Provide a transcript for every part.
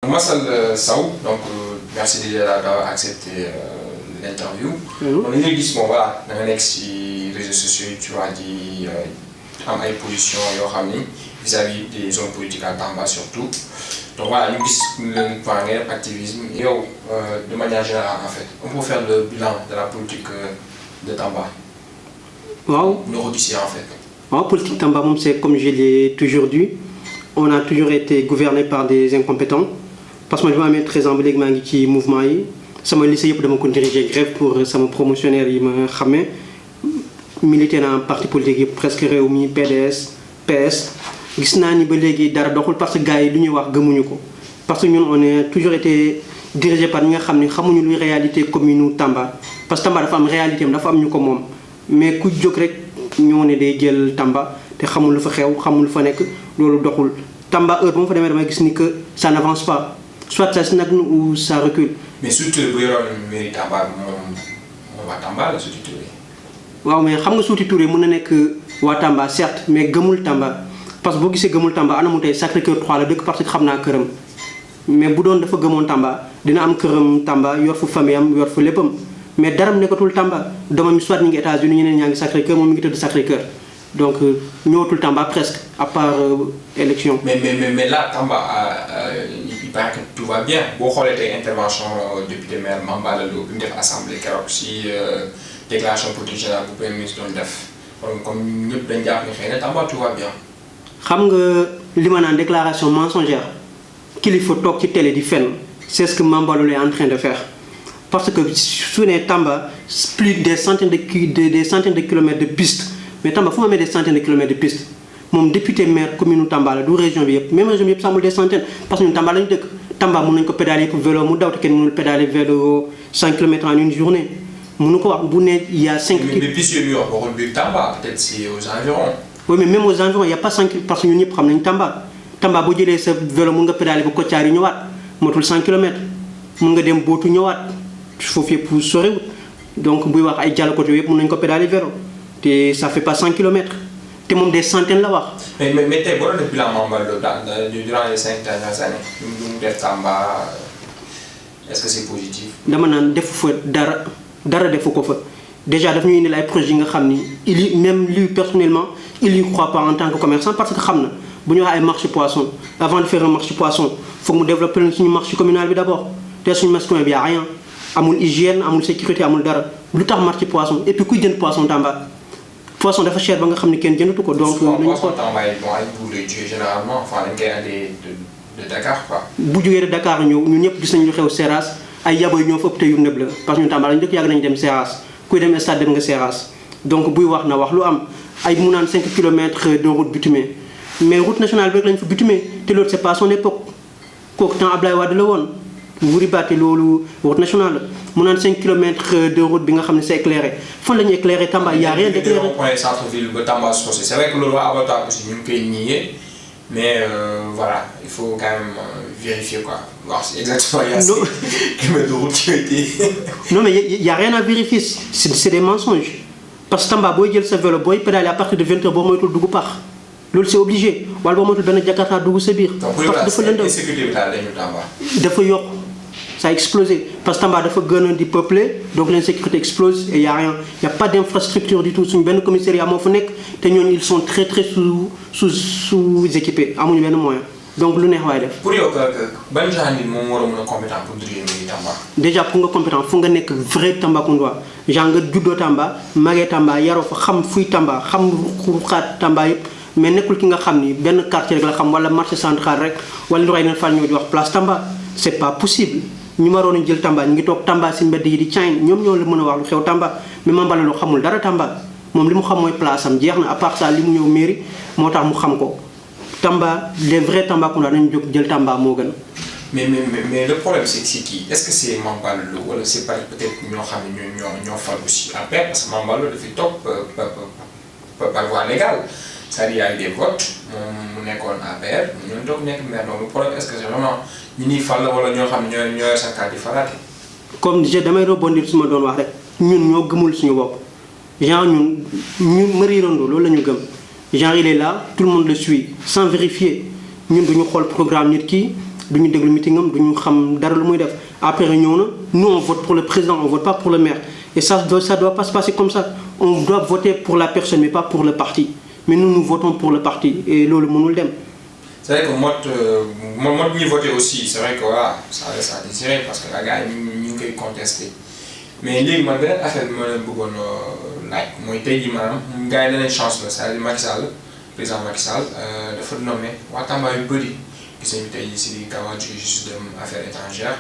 Massal Sow, donc merci déjà d'avoir accepté l'interview. On est dit bon voilà, dans les réseaux sociaux, tu as dit am ay position yoo xam ni vis-à-vis des hommes politiques à Tamba surtout. Donc voilà, ñu gis leen parler activisme yow de manière générale en fait. On peut faire le bilan de la politique de Tamba. Waaw. Nous redisons en fait. La politique Tamba, c'est comme je l'ai toujours dit, on a toujours été gouverné par des incompétents. Parce que moi, je suis très emballé avec le mouvement. Ça m'a laissé de diriger grève pour me promotionnaire. Je me milité dans un parti politique presque réuni, PDS, PS. Je suis allé parce que les gens ne parce que nous, on a toujours été dirigé par nous qui savons la réalité commune Tamba. Parce que Tamba, il y a une réalité, il y a une commune. Mais quand nous on est des jël Tamba te xamul lu fa xew xamul lu fa nek lolu doxul Tamba heure bu ma fa demee dama gis ni que ça n'avance pas soit ça stagne ou ça recule. Mais surtout bu yoroon mairie Tamba moom waa Tamba la Souti Touré. waaw mais xam nga Souti Touré mën na nekk waa Tamba certes mais gëmul Tamba parce que boo gisee gëmul Tamba anamu tey Sacré-Cœur 3 la dëkk parce que xam naa këram mais bu doon dafa gëmoon Tamba dina am këram Tamba yor fu famille am yor fu léppam. Mais daram nekkatul Tamba doomam soit ñu ngi États-Unis ñeneen ñaa ngi Sacré-Cœur moom mi ngi tëdd Sacré-Cœur donc ñëwatul Tamba presque à part élection. Mais là Tamba il paraît que tout va bien boo xoolee tey intervention député maire Mamba Lalo bi mu def assemblée keroog si déclaration politique générale bu premier ministre doon def comme ñëpp dañ jàpp ne xëy na Tamba tout va bien. xam nga li ma naan déclaration mensongère kilifa toog ci télé di fenn c'est ce que Mamba Lalo est en train de faire. Parce que sur les Tamba, plus des centaines de kilomètres de pistes. Mais Tamba, il faut mettre des centaines de kilomètres de pistes. Mon député maire commune Tamba, la région, même région, ça des centaines. Parce que Tamba, Tamba, on peut pédaler pour vélo, on peut pédaler vélo 100 km en une journée. Il y a 5 km. Mais pistes, il y a Tamba, peut-être c'est aux environs. Oui, mais même aux environs, il n'y a pas 5 km parce que nous avons Tamba. Tamba, si vous avez ce vélo, on peut pédaler pour Kotiari, il y a 100 km. On peut pédaler pour faut faire pour sourire. Donc, si vous avez des côté, vous pouvez pédaler vélo. Et ça ne fait pas 100 km. C'est même des centaines là-bas. Mais tu as le bilan durant les 5 dernières années. Nous avons Tamba. Est-ce que c'est positif? Déjà, il y a des projets même lui personnellement, il n'y croit pas en tant que commerçant parce que si on a un marché poisson, avant de faire un marché poisson, il faut développer un marché communal d'abord. C'est un marché communal, il n'y a rien. Amul hygiène, amul sécurité, amul dara. Lu tax marché poisson et puis kuy jënd poisson Tamba. Poisson dafa cher ba nga xamni kenn jëndatu ko donc poisson Tamba yi bon ay bout lay jógee généralement enfin dañ koy andi de Dakar quoi. Bu jógee de Dakar ñëw ñun ñëpp gis nañu lu xew Seras ay yaboy ñoo fa ëpp te yu nëb la parce que ñun Tamba lañu dëkk yàgg nañu dem Seras kuy dem stade dem nga Seras donc buy wax na wax lu am ay mu naan 5 km de route bitumée mais route nationale bi rek lañ fa bitumée te loolu c'est pas son époque kooku temps Ablaye Wade la woon Wuri Baté loolu route nationale mu naan 5 km de route bi nga xam ne c'est éclairé fan la ñu éclairé Tamba y a rien d'éclairé. Centre-ville ba Tamba sosé c'est vrai que loolu waa Abattoir aussi ñu ngi koy nier mais voilà il faut quand même vérifier quoi voir si exactement il y a ces kilomètres de route qui ont été. Non mais il y a rien à vérifier c'est des mensonges parce que Tamba booy jël sa vélo booy pédaler à partir de 20h boo moytul dugg pax loolu c'est obligé wala boo moytul benn Jakarta dugg sa biir. parce que dafa lëndëm sécurité bi daal dañu Tamba. dafa yokk. Ça a explosé. Parce que Tamba dafa gën di peuplé, donc l'insécurité explose et il n'y a rien. Il n'y a pas d'infrastructure du tout. C'est un commissariat ils sont très sous-équipés. À mon moyen. Donc, le nerf def. Pour vous, quel genre de monde est compétent pour diriger Tamba? Déjà, pour être compétent, il faut être vrai Tambacounda. Genre, judo Tamba, magé Tamba, yaro fa xam fuy Tamba, xam xat Tamba mais nekul ki nga xam ni ben quartier rek la xam wala marché central rek wala ñu ray na fa ñoo di wax place Tamba. C'est pas possible. Ñu ma roon jël Tamba ñu ngi tok Tamba ci mbedd yi di chain ñom ñoo la mëna wax lu xew Tamba mais Mamba Lalo xamul dara Tamba mom limu xam moy place am jeexna à part ça limu ñew mairie motax mu xam ko Tamba les vrais Tamba ko dañu jog jël Tamba mo gën. Mais le problème c'est qui? Est-ce que c'est Mamba Lalo ou c'est pas peut-être ñoo xam ñoo fal aussi à paix parce que Mamba Lalo dafa top par voie légale. C'est-à-dire avec des votes mu nekkoon APR ñun toog nekk maire donc le problème est-ce que c'est vraiment ñi ñuy fal wala ñoo xam ñooy sa carte di falaate. Comme damay rebondir su ma doon wax rek ñun ñoo gëmul suñu bopp genre ñun Marie Rondo loolu la ñu gëm genre il est là tout le monde le suit sans vérifier ñun duñu xool programme nit ki duñu déglu meeting am duñu xam dara lu muy def après ñëw na nous on vote pour le président on vote pas pour le maire et ça doit pas se passer comme ça on doit voter pour la personne mais pas pour le parti mais nous votons pour le parti et loolu mënul dem. C'est vrai que mode ñu voté aussi c'est vrai que voilà ça reste à désirer parce que la gars yi ñu ngi koy contesté mais léegi man beneen affaire bi ma leen bëggoon laaj mooy tey jii maanaam gars yi danañ chance la c'est-à-dire Macky Sall président Macky Sall dafa nommé waa Tamba yu bëri gis nañu tey jii Sidiki Kaba jóge juste dem affaires étrangères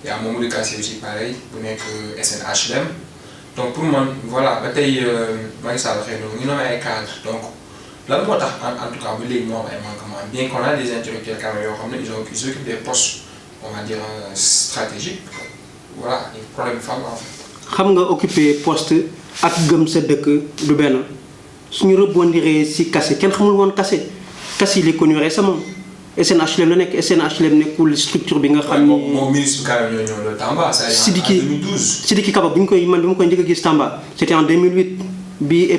y a Mamadou Kassé aussi pareil bu nekk SNHLM donc pour man voilà ba tey Macky Sall xëy na mu ngi nommé ay cadres donc lan moo tax en tout cas ba léegi moo am ay manquements bien qu'on a des intellectuels quand même yoo xam ne ils occupent des postes on va dire stratégiques voilà les problèmes femmes en fait. xam nga occuper poste ak gëm sa dëkk du benn suñu rebondiree si Kassé kenn xamul woon Kassé il est connu récemment SNHLM la nekk SNHLM nekkul structure bi nga xam ni. moom ministre quand même ñoo ñëw de Tamba. ça en 2012 Sidiki Kaba bi ma koy njëkk a gis Tamba c'était en 2008 bi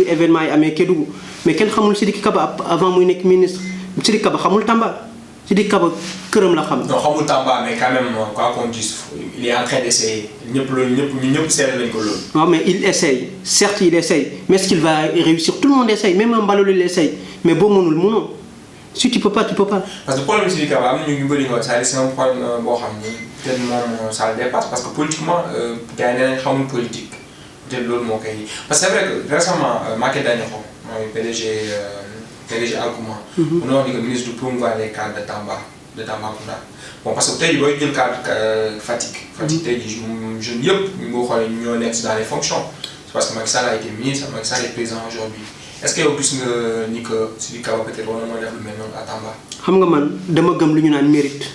événement yi amee Kédougou mais kenn xamul Sidiki Kaba avant muy nekk ministre Sidiki Kaba xamul Tamba Sidiki Kaba këram la xam. non xamul Tamba mais quand même quoi qu'on dise il est en train d'essayer ñëpp seetlu nañu ko loolu. non mais il essaye certes il essaye mais est-ce qu'il va réussir tout le monde essaye même un Mballo il essaye mais boo mënul si tu peux pas tu peux pas. parce que problème Sidiki Kaba am na ñu bëri nga c'est un problème boo xam ni peut-être moom ça le dépasse parce que politiquement gars yi nee nañ xamul politique peut-être loolu moo koy parce que c'est vrai que récemment Maké Dagnokho mooy PDG Alcouma. mu ne wax ni que ministre du promouvoir les cadres de Tambacounda bon parce que tey jii booy jël cadre Fatick tey jii jeunes yëpp ñu ngi xoolee ñoo nekk dans les fonctions c'est parce que Macky Sall a été ministre Macky Sall est président aujourd'hui est-ce que yow gis nga ni que Sidiki Kaba peut-être war na mën a def lu mel noonu à Tamba. xam nga man dama gëm lu ñu naan mérite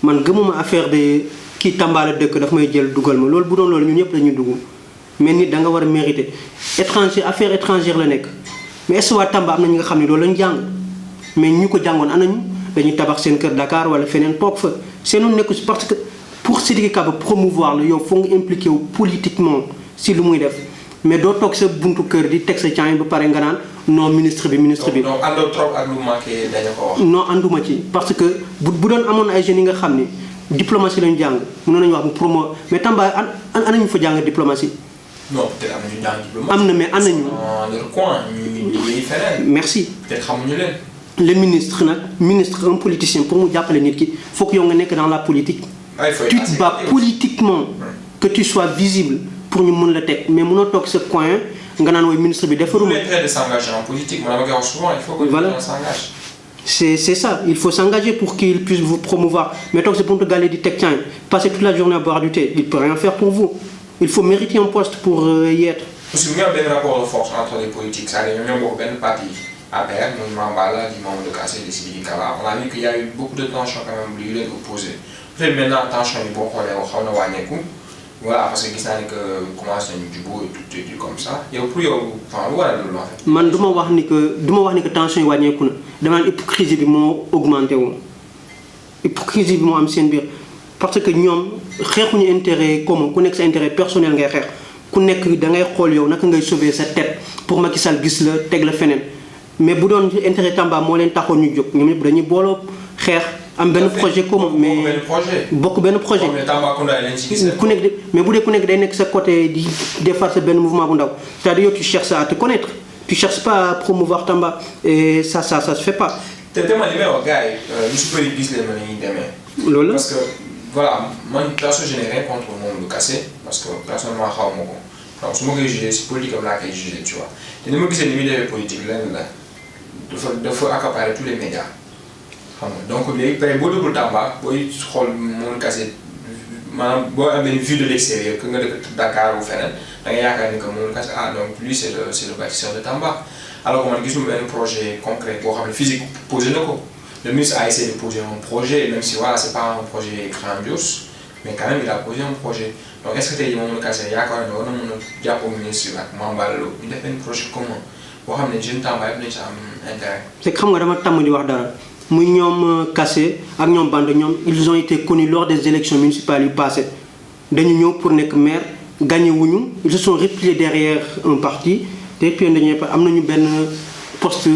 man gëmuma affaire de kii Tamba la dëkk daf may jël dugal ma loolu bu doon loolu ñun ñëpp dañuy dugg mais nit da nga war a mériter affaire étrangère la nekk mais est-ce que waa Tamba am na ñi nga xam ne loolu lañu jàng mais ñu ko jàngoon ana ñu dañuy tabax seen kër Dakar wala feneen toog fa seenoon nekku si parce que pour Sidiki Kaba promouvoir la yow foog nga impliqué wu politiquement si lu muy def mais doo toog sa buntu kër di teg sa caa ba pare nga naan non ministre bi. donc àndoo trop ak lu manqué dañu ko wax. non ànduma ci parce que bu doon amoon ay jeunes yi nga xam ni diplomatie lañu jàng mënoon nañu wax mu promo mais Tamba ana ñu fa jàng diplomatie. non peut-être am na ñu jàng diplomatie. am na mais ana ñu. dans leur coin ñu liggéey feneen. merci. peut-être xamuñu leen. le ministre un politicien pour mu jàppale nit ki foog yow nga nekk dans la politique. tu te bats politiquement. que tu sois visible pour ñu mën la teg mais mënoo toog sa coin nga naan woy ministre bi defaruma. tous les traits de s'engager en politique man dama koy wax souvent il faut que les gens s'engagent. c'est ça il faut s'engager pour qu'il puisse vous promouvoir mais toog sa buntu gàlle di teg caa passer toute la journée à boire du thé il peut rien faire pour vous il faut mériter un poste pour y être. parce que mu ngi am benn rapport de force entre les politiques c'est-à-dire ñoom ñoo bokk benn parti APR muy Mambala di Mamadou Kassé di Sidiki Kaba on a vu qu'il y a eu beaucoup de tensions quand même yu leen opposé peut-être maintenant tension yi boo xoolee xaw na wàññeeku voilà parce que gis naa ni que commencé nañu jubóo et tout comme ça yow pour yow enfin lu war a loolu en fait. man du ma wax ni que tension yi wàññeeku na dama naan hypocrisie bi moo augmenté wu hypocrisie bi moo am seen biir parce que ñoom xeexuñu intérêt commun ku nekk sa intérêt personnel ngay xeex ku nekk da ngay xool yow naka ngay sauver sa tête pour Macky Sall gis la teg la feneen mais bu doon intérêt Tamba moo leen taxoon ñu jóg ñoom ñëpp dañuy booloo xeex. am benn projet commun mais bokk benn projet ku nekk mais bu dee ku nekk day nekk sa côté di defar sa benn mouvement bu ndaw c'est-à-dire yow tu cherches à te connaître tu cherches pas à promouvoir Tamba et ça se fait pas. te dama li may wax gars yi ñu si bëri gis leen na ñuy demee. loolu la parce que voilà man perso je n'ai rien contre Mamadou Kassé parce que personnellement xaw ma ko donc su ma koy jugé si politique am laa koy jugé tu vois te ni ma gisee ni muy defee politique lenn la dafa accaparer tous les médias. xam nga donc léegi peut être boo dugul Tamba booy xool Mamadou Kassé maanaam boo amee une vue de l'extérieur que nga dëkk Dakar ou feneen da nga yaakaar ni que Mamadou Kassé donc lui c'est le bâtisseur de Tamba alors que man gisuma benn projet concret boo xam ne physique posé na ko le ministre a essayé de poser un projet même si voilà c'est pas un projet grandiose mais quand même il a posé un projet donc est-ce que tey jii Mamadou Kassé yaakaar ne war na mën a jàppoo ministre ak Mambala Lo ñu def benn projet commun boo xam ne jeune Tamba yëpp nañu sa am intérêt. c'est que xam nga dama tàmm di wax dara. muy ñoom Kassé ak ñoom Banda ñoom ils ont été connus lors des élections municipales yu passées dañu ñëw pour nekk maire gagné wuñu ils se sont repliés derrière un parti te puis dañuy am nañu benn poste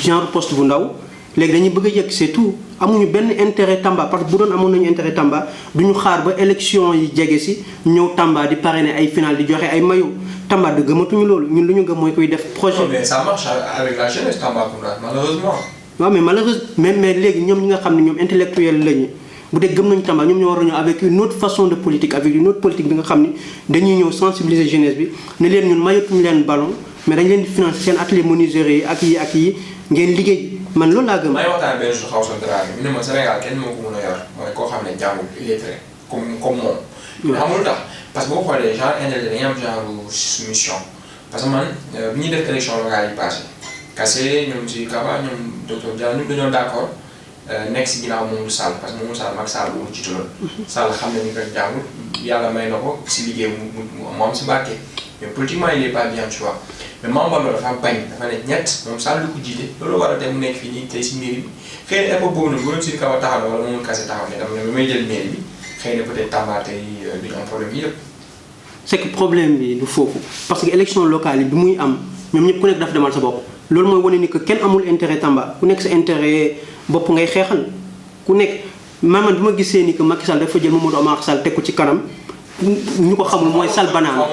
genre poste bu ndaw léegi dañuy bëgg a yegg c'est tout amuñu benn intérêt Tamba parce que bu doon amoon nañu intérêt Tamba duñu xaar ba élection yi jege si ñëw Tamba di parrainer ay final di joxe ay maillot Tamba de gëmatuñu loolu ñun lu ñu gëm mooy koy def projet. Non, mais ça marche avec la jeunesse Tambacounda malheureusement. waaw mais malheureusement mais léegi ñoom ñi nga xam ne ñoom intellectuel lañu bu dee gëm nañu Tamba ñoom ñoo war a ñëw avec une autre façon de politique avec une autre politique bi nga xam ni dañuy ñëw sensibiliser jeunesse bi ne leen ñun mayatuñu leen ballon mais dañ leen di financer seen atelier menuiserie yi ak yi ngeen liggéey man loolu laa gëm. may waxtaan benn jour xaw sa dara mi ne ma Sénégal kenn moo ko mën a yor mooy koo xam ne jàngul illettré comme moom. mais xamul tax parce que boo xoolee genre intellectuel dañuy am genre soumission parce que man bi ñuy def élection locale yi passé Kassé ñoom si Kaba ñoom docteur Dia ñoom dañoo d'accord nekk si ginnaaw Mamadou Sall parce que Mamadou Sall mag Sall bu jiitu loolu. Sall xam ne ni ko jàngul yàlla may na ko si liggéey mu am si Mbacké mais politiquement il est pas bien tu vois. mais Mame Mballo dafa bañ dafa ne ñett moom Sall lu ko jiite loolu war a dem mu nekk fii nii tey si mairie bi xëy na époque boobu nag bu doon si kaw a taxaw wala Mamadou Kassé taxaw ne dama ne may jël mairie bi xëy na peut-être Tamba tey duñu am problème yëpp. c'est que problème bi du foofu parce que élection locale yi bi muy am ñoom ñëpp ku nekk dafa demal sa bopp loolu mooy wane ni que kenn amul intérêt Tamba ku nekk sa intérêt bopp ngay xeexal ku nekk man bi ma gisee ni que Macky Sall dafa jël Mamadou Amar Sall teg ko ci kanam ñu ko xamul mooy Sall Banana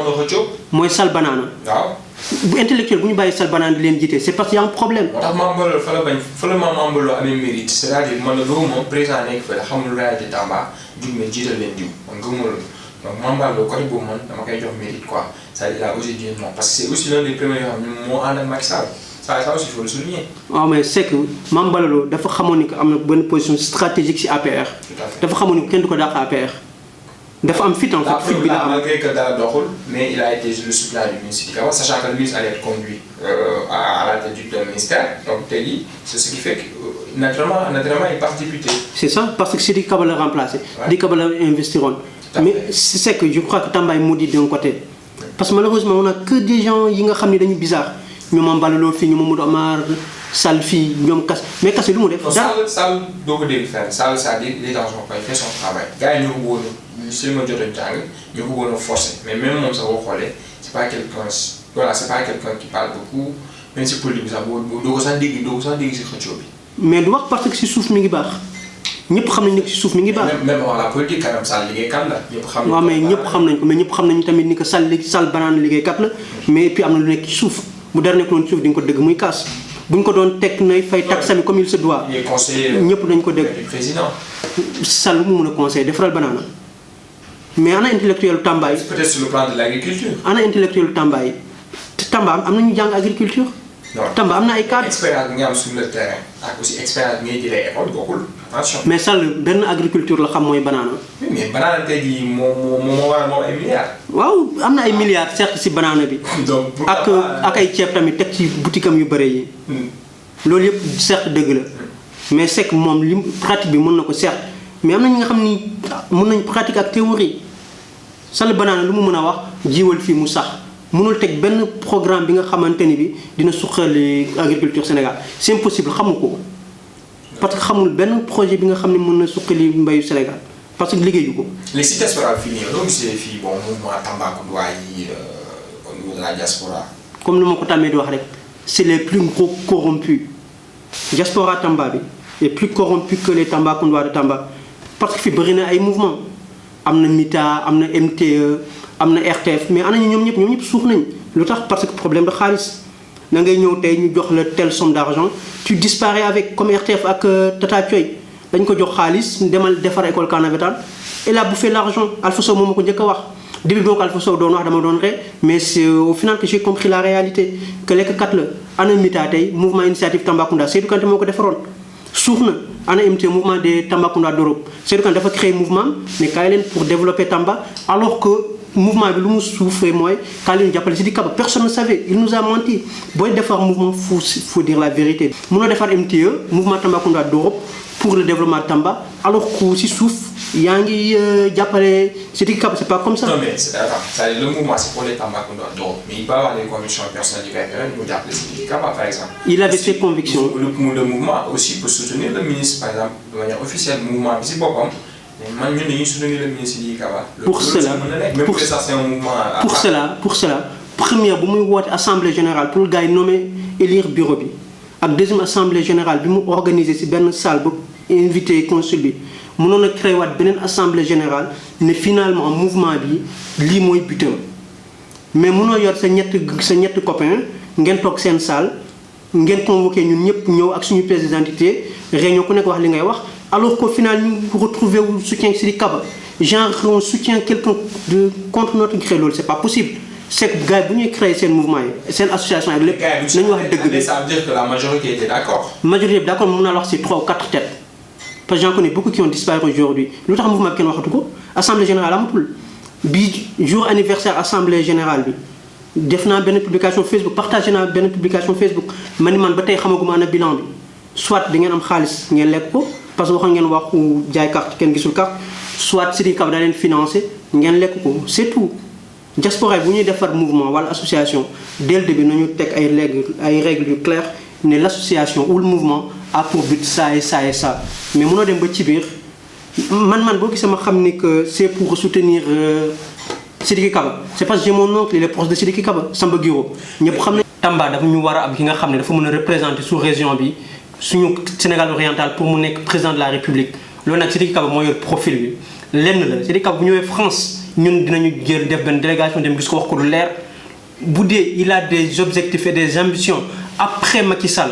mooy Sall Banana. waaw. bu intellectuel bu ñu bàyyi Sall Banana di leen jiite c'est parce qu'il y a un problème. moo tax Mame Mballo fa la bañ fa la Mame Mballo amee mérite c'est-à-dire man la loolu moom président nekk fa la xamul réalité Tamba jug na jiital leen diw man gëmuma loolu donc Mame Mballo côté boobu man dama koy jox mérite quoi ça il a osé dire non parce que c'est aussi l'un des premiers yoo xam ne moo ànd ak Macky Sall ça aussi il faut le souligner. waaw mais c'est que Mame Mballo dafa xamoon ni que am na benn position stratégique ci APR. dafa xamoon ni kenn du ko dàq APR. dafa am fit en fait fit bi la am malgré que dara doxul mais il a été le suppléant du ministre Sidiki Kaba sachant que le ministre allait être conduit à la tête du ministère donc tey jii c'est ce qui fait que naturellement il passe député. c'est ça parce que Sidiki Kaba la remplacé. Sidiki Kaba la investiroon. mais c'est que je crois que Tamba est maudit d'un côté. parce que malheureusement on a que des gens yi nga xam ne dañu bizarre ñoom Mame Mballo fii ñoom Mamadou Amar Sall fii ñoom Kassé mais Kassé lu mu def. Sall doo ko dégg fenn Sall c'est-à-dire il est dans son coin il fait son travail gars yi ñoo ko bëggoon si ma jot a jàng ñoo ko bëggoon a forcer mais même moom sax boo xoolee c'est pas quelqu'un qui parle beaucoup même si politique bi sax doo ko sax dégg si xëccoo bi. mais du wax parce que si suuf mi ngi baax ñëpp xam nañ ne si suuf mi ngi baax. même la politique quand même Sall liggéeykat la ñëpp xam nañ. waaw mais ñëpp xam nañ ko mais ñëpp xam nañu tamit ni que Sall Banana liggéeykat la mais puis am na lu nekk ci suuf bu dara nekk noonu ci suuf di nga ko dëgg muy kaas bu ñu ko doon teg nay fay taxam comme il se doit. il est conseiller ñëpp dañ ko dégg du président. Sall mu mun a conseiller defaral Banana mais ana intellectuel Tamba yi. peut-être sur le plan de l'agriculture. ana intellectuel Tamba yi Tamba am na ñu jàng agriculture. non Tamba am na ay cadres. expérience bi nga am sur le terrain ak aussi expérience bi ngay jëlee école bokkul attention. mais Sall benn agriculture la xam mooy Banana. oui mais Banana tey jii moo waral moom ay milliards. waaw am na ay milliards certes ci Banana bi. donc ak ay ceeb tamit teg ci boutique am yu bëre yi. loolu yëpp certes dëgg la. mais c'est que moom li pratique bi mën na ko certes mais am na ñi nga xam ni mën nañ pratique ak théorie Sall Banana lu mu mën a wax jiwal fii mu sax. mënul teg benn programme bi nga xamante ni bi dina suqali agriculture Sénégal c'est impossible xamu ko parce que xamul benn projet bi nga xam ne mën na suqali mbayu Sénégal parce que liggéeyu ko. les sites diaspora fii nii loo gisee fii bon mouvement Tambacounda yi au niveau de la diaspora. comme ni ma ko tàmmee di wax rek c'est les plus gros corrompus diaspora Tamba bi est plus corrompu que les Tambacounda de Tamba parce que fi bëri na ay mouvement am na MITA am na MTE. am na RTS mais ana ñu ñoom ñëpp suux nañ lu tax parce que problème de xaalis da ngay ñëw tey ñu jox la telle somme d'argent tu disparais avec comme RTS ak Tata Thioye dañ ko jox xaalis demal defar école Kanavetal et là bouffé l'argent Alpha Sow moom ma ko njëkk a wax début boo ko Alpha Sow doon wax dama doon ree mais c'est au final que j'ai compris la réalité que lekkat la ana MITA tey mouvement initiative Tambacounda Seydou Kanté moo ko defaroon suux na ana MT mouvement des Tambacounda d'Europe Seydou Kanté dafa créer mouvement ne kaay leen pour développer Tamba alors que mouvement bi lu mu suufee mooy kaa leen jàppale Sidiki Kaba personne ne savait il nous a menti booy defar mouvement faut dire la vérité mënoo defar MTE mouvement Tambacounda d'Europe pour le développement de Tamba alors que si suuf yaa ngi jàppale Sidiki Kaba c'est pas comme ça. non mais le mouvement c'est pour les Tambacounda d'Europe mais il peut avoir des convictions personnelles différentes mu jàppale Sidiki Kaba par exemple. il avait ses convictions. le mouvement aussi peut soutenir le ministre par exemple de manière officielle mouvement bi si boppam. man ñun dañuy soutenir le ministre Sidiki Kaba. pour cela première bu muy woote assemblée générale pour gars yi nommer élire bureau bi ak deuxième assemblée générale bi mu organisé ci benn salle ba invité consul bi mënoon a créé waat beneen assemblée générale ne finalement mouvement bi lii mooy butam mais mënoo yor sa ñetti copain ngeen toog seen salle ngeen convoqué ñun ñëpp ñëw ak suñu pièce d'identité réunion ku nekk wax li ngay wax alors qu'au final ñu retrouver wu soutien Sidiki Kaba genre on soutient quelqu'un contre notre gré loolu c'est pas possible. C'est que gars bu ñuy créer seen mouvement yi seen association ak lépp nañu wax dëgg bi. Ça veut dire que la majorité était d'accord. Majorité bi d'accord mën naa la wax c'est 3 ou 4 têtes parce que j'en connais beaucoup qui ont disparu aujourd'hui lu tax mouvement bi kenn waxatu ko assemblée générale amatul bi jour anniversaire assemblée générale bi def naa benn publication Facebook partagé naa benn publication Facebook ma ni man ba tey xamaguma ana bilan bi soit da ngeen am xaalis ngeen lekk ko parce que waxoon ngeen waxu jaay carte kenn gisul carte soit Sidiki Kaba da leen financé ngeen lekk ko c'est tout. Diaspora bu ñuy defar mouvement wala association dès le début nañu teg ay règles yu claires ne l'association ou le mouvement a pour but ça et ça et ça mais mënoo dem ba ci biir man boo gisee ma xam ni que c'est pour soutenir Sidiki Kaba c'est parce que j'ai mon oncle il est proche de Sidiki Kaba Samba Guiro ñëpp xam ne Tamba dafa ñu war a am ki nga xam ne dafa mën a représenter sous région bi suñu Sénégal oriental pour mu nekk président de la République loolu nag Sidiki Kaba moo yor profil bi lenn la Sidiki Kaba bu ñëwee France ñun dinañu jël def benn délégation dem gis ko wax ko lu leer bu dee il a des objectifs et des ambitions après Macky Sall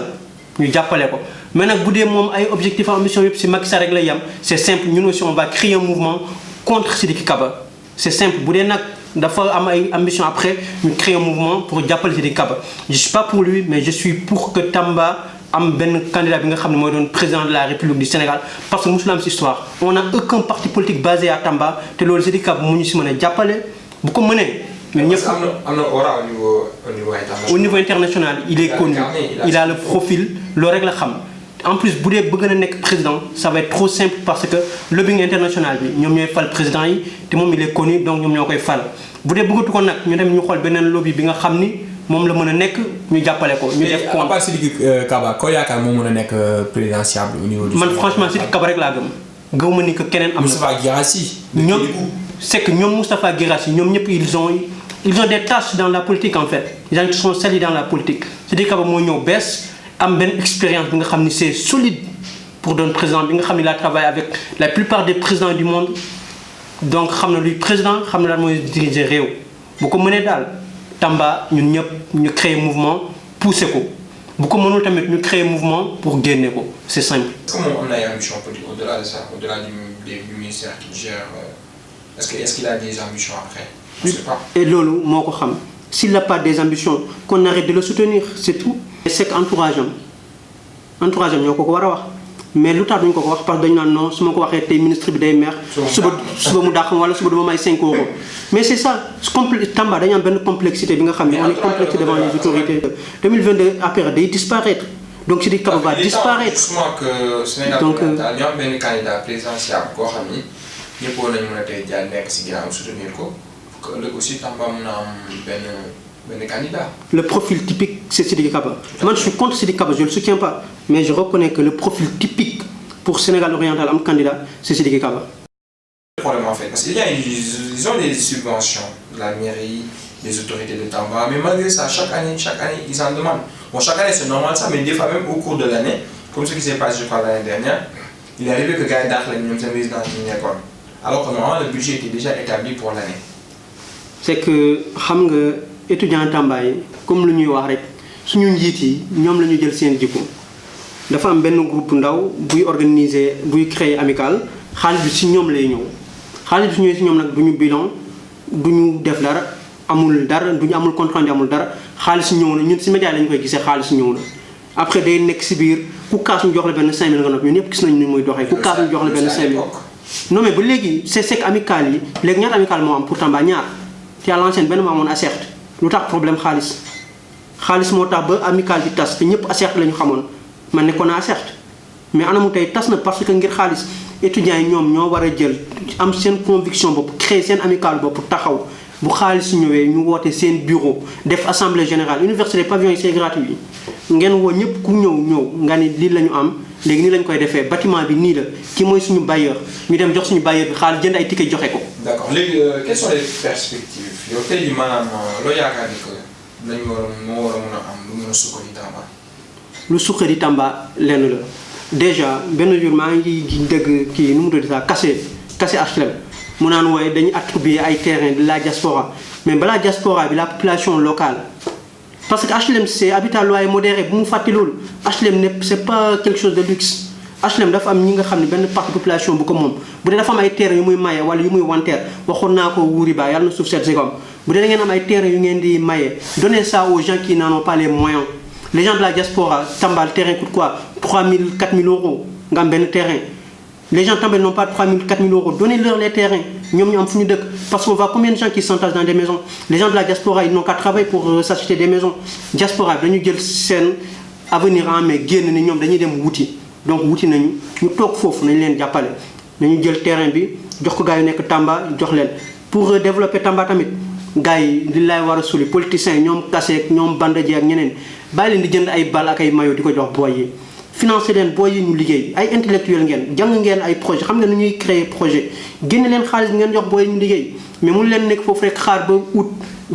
ñu jàppale ko mais nag bu dee moom ay objectifs et ambitions yëpp si Macky Sall rek lay yam c'est simple ñun aussi on va créer un mouvement contre Sidiki Kaba c'est simple bu dee nag dafa am ay ambitions après ñu créer un mouvement pour jàppale Sidiki Kaba je suis pas pour lui mais je suis pour que Tamba am benn candidat bi nga xam ne mooy doon président de la République du Sénégal parce que musul am ci histoire on a aucun parti politique basé à Tamba te loolu Sidiki Kaba mu ñu si mën a jàppale bu ko mënee. ñun ñëpp am na aura au niveau international. Au niveau international il est connu il a le profil loolu rek la xam en plus bu dee bëgg na nekk président ça va être trop simple parce que lobbying international bi ñoom ñooy fal président yi te moom il est connu donc ñoom ñoo koy fal bu dee bëggatu ko nag ñu dem ñu xool beneen lobby bi nga xam ni. moom la mën a nekk ñu jàppale ko. ñu def compte à part Sidiki Kaba koo yaakaar moo mën a nekk présidentiable au niveau du. man franchement Sidiki Kaba rek laa gëm ma ni que keneen am na. Moustapha Guirassy. ñoom c'est que ñoom Moustapha Guirassy ñoom ñëpp ils ont des tâches dans la politique en fait ils sont salis dans la politique Sidiki Kaba moo ñëw bees am benn expérience bi nga xam ni c'est solide pour doon président bi nga xam ni il a travaillé avec la plupart des présidents du monde donc xam na luy président xam na daal mooy diriger réew bu ko mënee daal. Tamba ñun ñëpp ñu créer mouvement pousser ko bu ko mënul tamit ñu créer mouvement pour génne ko c'est simple. Est-ce que moom am na ay ambitions politiques au-delà de ça au-delà du ministère qu'il gère est-ce qu'il a des ambitions après? Je sais pas. Et loolu moo ko xam s'il n'a pas des ambitions qu'on arrête de le soutenir c'est tout. c'est que entourage am ñoo ko war a wax mais lu tax duñ ko wax parce que dañu naan non su ma ko waxee tey ministre bi day mer. suba mu dàq wala suba dama may 5 euros. mais c'est ça Tamba dañu am benn complexité bi nga xam ne on est complexé devant les autorités. 2022 après day disparaître donc Sidiki Kaba va disparaître. justement que Sénégal ñu am benn candidat présidentiel koo xam ni ñëpp war nañu mën a tey jaar nekk si ginnaaw soutenir ko que ëllëg aussi Tamba mën a am benn candidat. Le profil typique, c'est Sidiki Kaba. Moi, je suis contre Sidiki Kaba, je ne le soutiens pas. Mais je reconnais que le profil typique pour Sénégal oriental, un candidat, c'est Sidiki Kaba. Le problème en fait, parce qu'ils ont des subventions de la mairie, des autorités de Tamba, mais malgré ça, chaque année, ils en demandent. Bon, chaque année, c'est normal ça, mais des fois même au cours de l'année, comme ce qui s'est passé, je crois, l'année dernière, il est arrivé que Gaï Dakh, les résidents d'une école. Alors que normalement, le budget était déjà établi pour l'année. C'est que, étudiants Tamba yi comme lu ñuy wax rek suñu njiit yi ñoom la ñu jël seen jikko dafa am benn groupe ndaw buy créer amical xaalis bi si ñoom lay ñëw xaalis bi su ñëwee si ñoom nag du ñu bilan du ñu def dara amul compte rendu amul dara xaalis ñëw na ñun si média lañu koy gisee xaalis ñëw na après day nekk si biir ku kaas ñu jox la benn 5000 nga noppi ñun ñëpp gis nañu ni muy doxee ku kaas ñu jox la benn 5000 non mais ba léegi c'est amical yi léegi ñaata amical moo am pour Tamba ñaar te à l'ancienne benn moo amoon Acert lu tax problème xaalis moo tax ba amical bi tas te ñëpp Acert la ñu xamoon man nekkoon na Acert mais anamu tey tas na parce que ngir xaalis étudiants yi ñoom ñoo war a jël am seen conviction bopp créer seen amical bopp taxaw bu xaalis ñëwee ñu woote seen bureau def assemblée générale université pavillon yi c'est gratuit ngeen woo ñëpp ku ñëw nga ni lii la ñu am léegi nii lañ koy defee bâtiment bi nii la ki mooy suñu bailleur ñu dem jox suñu bailleur bi xaalis jënd ay ticket joxe ko. D'accord léegi quelles sont les perspectives yow tey jii maanaam loo yaakaar ni que moo war a mën a am lu mën a sukkali Tamba. lu suqali Tamba lenn la déjà benn jour maa ngi dégg kii nu mu tudd sax kase HLM mu naan wooye dañu attribuer ay terrain de la diaspora mais balaa diaspora bi la population locale parce que HLM c'est habitat loyer modéré bu mu fàtte loolu HLM ne c'est pas quelque chose de luxe HLM dafa am ñi nga xam ne benn partie population bu ko moom bu dee dafa am ay terrain yu muy maye wala yu muy wanteer waxoon naa ko wuuri ba yàlla na suuf seet si kawam bu dee da ngeen am ay terrain yu ngeen di maye donnez ça aux gens qui n'en ont pas les moyens les gens de la diaspora Tamba le terrain coûte quoi 3 000 4 000 euros nga am benn terrain les gens Tamba n'ont pas 3 000 4 000 euros donnez-leur les terrains ñoom ñu am fu ñu dëkk parce qu'on voit combien de gens qui s'entassent dans des maisons les gens de la diaspora ils n'ont qu'à travailler pour s'acheter des maisons diaspora bi dañu jël seen avenir en main génn ni ñoom dañuy dem wuti donc wuti nañu ñu toog foofu nañ leen jàppale nañu jël terrain bi jox ko gars yu nekk Tamba jox leen pour développer Tamba tamit gars yi li lay war a suli politiciens ñoom kaseek ñoom bandaje ak ñeneen bàyyi leen di jënd ay bal ak ay maillot di ko jox booy yi financer leen booy yi ñu liggéey ay intellectuel ngeen jàng ngeen ay projet xam nga nu ñuy créer projet génne leen xaalis bi ngeen jox booy yi ñu liggéey mais mun leen nekk foofu rek xaar ba ut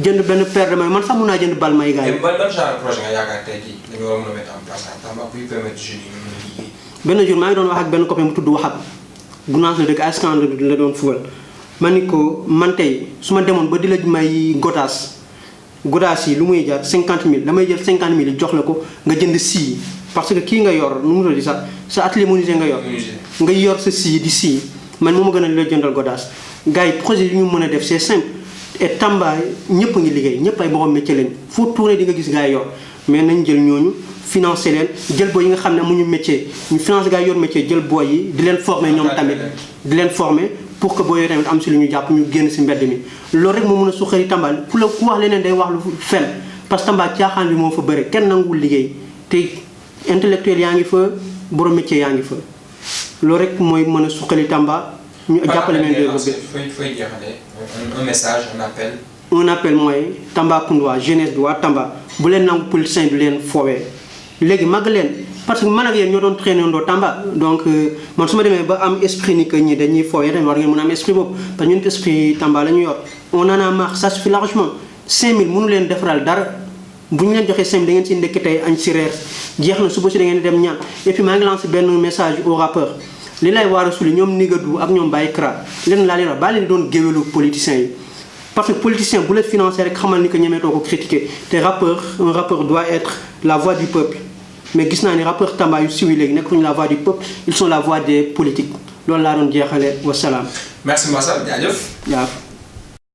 jënd benn paire de maillot man sax mun naa jënd bal may gars yi. ban genre projet nga yaakaar tey jii dañu war a mën a mettre en place à Tamba pour permettre jeunes yi ñu mën a liggéey. benn jour maa ngi doon wax ak benn copain bu tudd Waxab gunaas la dëkk askan la doon fugal ma ni ko man tey su ma demoon ba di la may godaas yi lu muy jar 50 000 damay jël 50 000 jox la ko nga jënd sii parce que kii nga yor nu mu tudd sax sa atelier menuisier nga yor nga yor sa sii di sii man moo ma gën a la jëndal godaas gars yi projet yi ñu mën a def c'est simple et Tamba ñëpp a ngi liggéey ñëpp ay borom métier lañ foo tourné di nga gis gars yi yor mais nañ jël ñooñu financer leen jël booy yi nga xam ne amuñu métier ñu financer gars yi yor métier jël booy yi di leen former ñoom tamit di leen former pour que booy yooyu tamit am si lu ñu jàpp ñu génn si mbedd mi loolu rek moo mën a suqali Tamba ku wax leneen day wax lu fen parce que Tamba caaxaan bi moo fa bëri kenn nanguwul liggéey te intellectuel yaa ngi fa borom métier yaa ngi fa loolu rek mooy mën a suqali Tamba ñu jàppale leen développé. fooy jeexalee un message un appel mooy Tambacounda jeunesse bi waa Tamba bu leen nangu politicien du leen foowee léegi màgg leen parce que man ak yéen ñoo doon traîner ndoo Tamba donc man su ma demee ba am esprit ni que ñi dañuy foowee tamit war ngeen mën a am esprit boobu parce que ñun esprit Tamba la ñu yor on en a marre ça suffit largement 5000 mënu leen defaral dara bu ñu leen joxee 5000 da ngeen si ndekki tey añ si reer jeex na suba si da ngeen di dem ñaan et puis maa ngi lancé benn message aux rappeurs li lay waar a suli ñoom Nigadou ak ñoom Baye Kra leen laa leen wax baa leen doon géwélu politiciens yi parce que politicien bu la financé rek xamal ni que ñemeetoo ko critiquer te un rappeur doit être la voix du peuple mais gis naa ni rappeur Tamba yu siw yi léegi nekkuñu la voix du peuple ils sont la voix des politiques loolu laa doon jeexale wasalaam. merci Massa jaajëf. waaw.